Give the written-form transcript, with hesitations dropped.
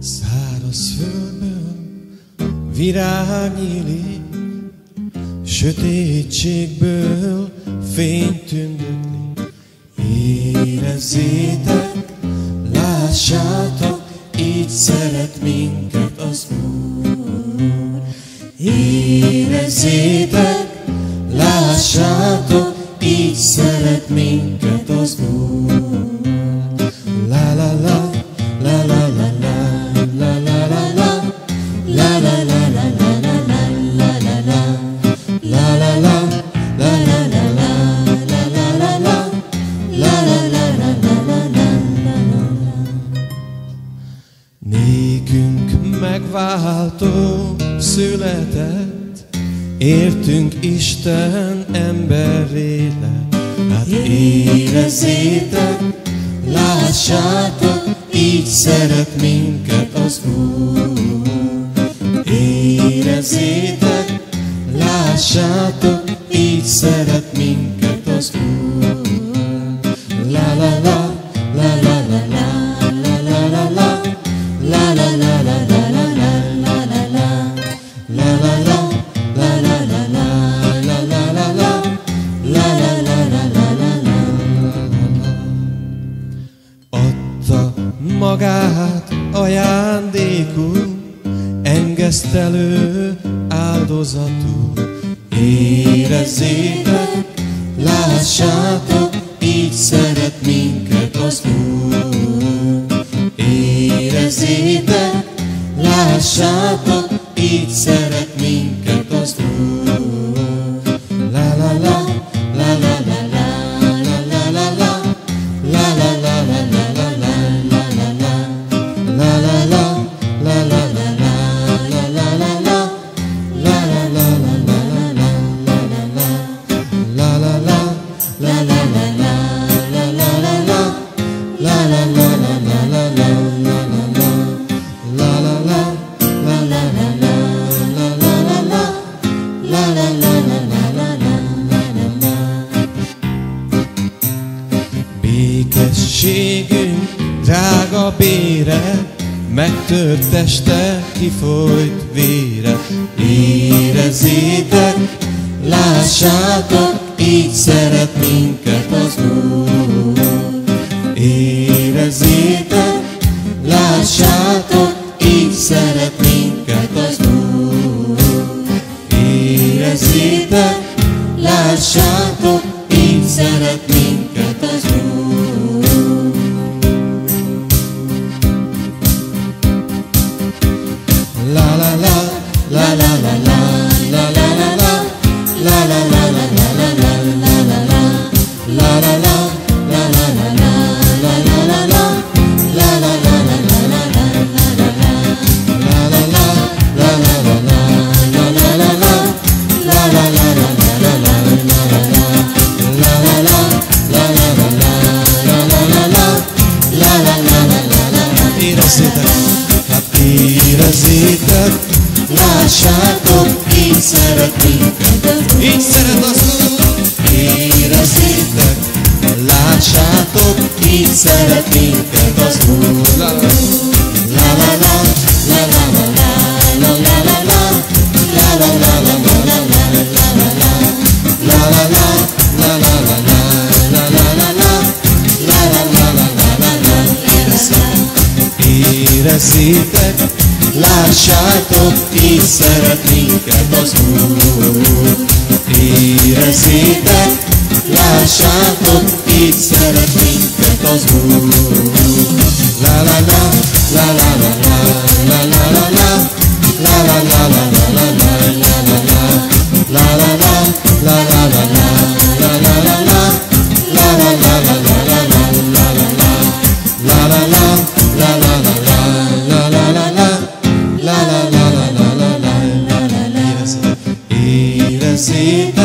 Száraz földből virág nyílik, sötétségből fény tündökli. Érezzétek, lássátok, így szeret minket az Úr. Érezzétek, lássátok, így szeret minket az Úr. La la la, la la la la, la la la la, la la la la la la la la la la la, la la la la, la la la la, la la la la la la la. Nékünk megváltó született, értünk Isten emberré lett. Hát érezzétek, lássátok, így szeret minket az Úr. Érezzétek, lássátok, így szeret minket az Úr. La la la, la la la la, la la la la, la la la la la la la la la, la la la, la la la la, la la la la, la la la la la la la. Adta magát ajándékul, engesztelő áldozatul. Érezzétek, lássátok, így szeret minket az Úr. Érezzétek, lássátok, így szeret minket az Úr. La la la, la la la la, la la la la, la la la la la la la la la, la la la, la la la la, la la la la, la la la la la la la la la la, la la la la, la la la la, la la la la la la la la la, la la la, la la la la, la la la la, la la la la la la la la, la la la la, la la la la la, la la la la la, la la la la la, la la la la la, la la la la la, la la la la la, la la la la la, la la la la la, la la la la la, la la la la la, la la la la la, la la la la la, la la la la la, la la la la la, békességünk drága bére, megtört teste, kifolyt vére. Érezzétek, lássátok, így szeret minket az Úr. Érezzétek, lássátok, így szeret minket az Úr. Érezzétek, lássátok, így szeret minket az Úr. La la la, la la la la, la la la la, la la la la la la la la la la, la la la, la la la la, la la la la, la la la la la la la la, la la la, la la la la, la la la la, la la la la la la la, la la la, la la la la, la la la la, la la la la la la. Érezzétek, hát érezzétek, lássátok, így szeret minket, így szeret az Úr. Érezzétek, lássátok, így szeret minket az Úr. La la la la, la la la la, la la la la, la la la la la la la la la, la la la, la la la la, la la la la, la la la la la la la. Érezzétek, lássátok, így szeret minket az Úr. Érezzétek, lássátok, így szeret minket az Úr. La la la, la la la la, la la la la, la la la la la la la la la, la la la, la la la la, la la la la, la la la la la la la la, la la la, la la la la, la la la la, la la la la la la la la la. Érezzétek,